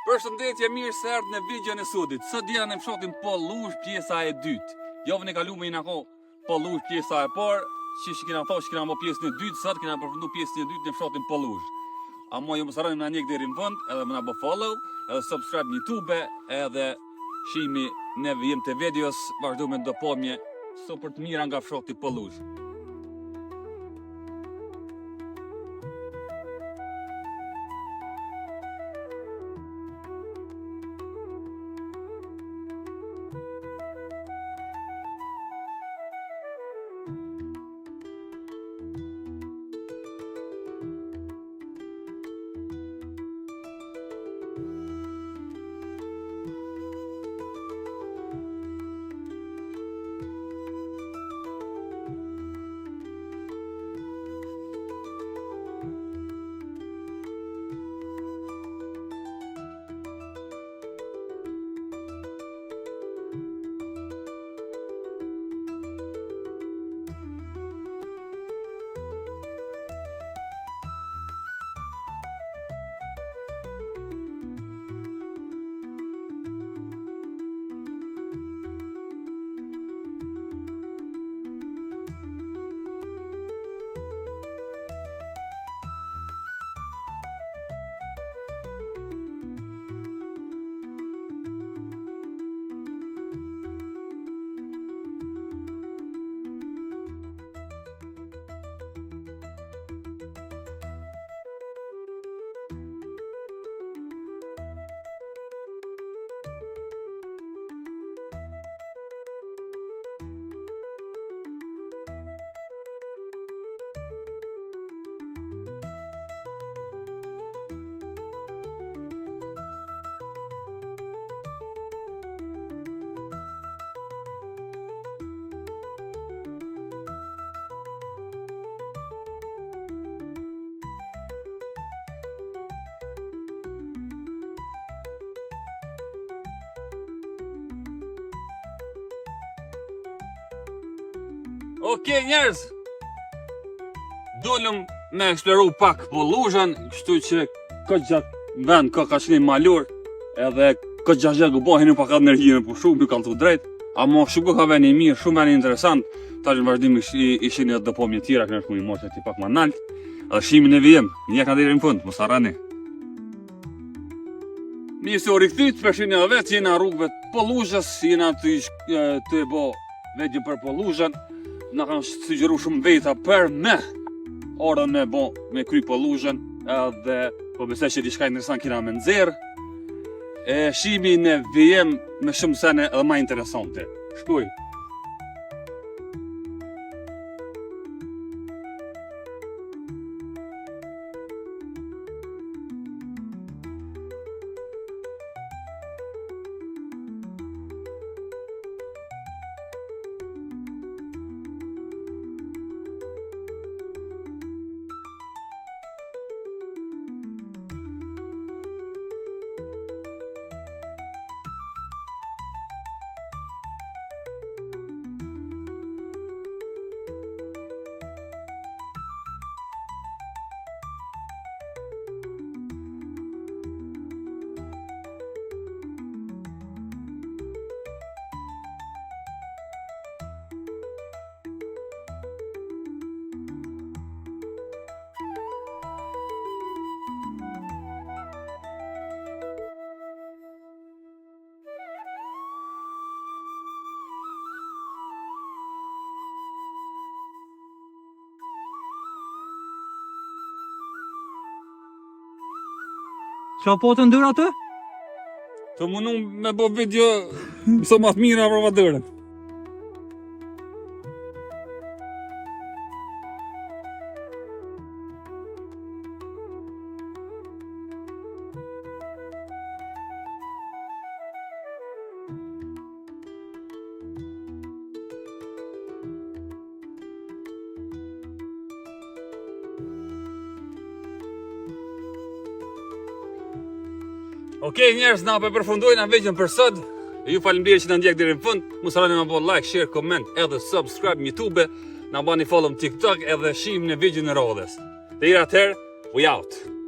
Përshëndetje, mirë se erdhët në videon e sodit. Sot janë në fshatin Pollush pjesa e dytë. Javën e kaluar jena ko Pollush pjesa e parë, që kena thashë që kena bë pjesën e dytë, sot kena përfunduar pjesën e dytë në fshatin Pollush. Amo ju mos harroni na ndjek deri në fund, edhe më na bë follow, edhe subscribe në YouTube, edhe shihni në vijim të videos, vazhdojmë do pomje so për të mira nga fshati Pollush. Okej, njerëz, dolëm me eksploru pak Pollushën, kështu që këtë gjatë vend ka qenë malur, edhe këtë gjatë u bëhen pak energjinë për shumë, ju kanë thënë drejt, ama shumë ka vënë mirë, shumë janë interesant. Tash në vazhdim ishin edhe pomje tjera që shumë i mos ti pak më nalt. Edhe shimin e vjem, njëka deri në fund, mos harroni. Mirë se u rikthit, përshini edhe vetë, jena rrugëve të Pollushës, jena të bo video për Pollushën. Na kanë sugjeruar shumë veta për me orën me bo me kry Pollushën, edhe po besoj që diçka interesant kena me nxjerr. Shihemi në VM me shumë sene edhe më interesante. Shkoj. Qa po të ndër atë? Të mundu me bo video mëso ma të mira për vadërën. Okej, njerëz, na përfundojnë videon për sot. Ju faleminderit që na ndjek deri në fund. Mos harroni me bë like, share, comment edhe subscribe në YouTube. Na bani follow në TikTok edhe shihim në videon e radhës. Deri atëherë, we out.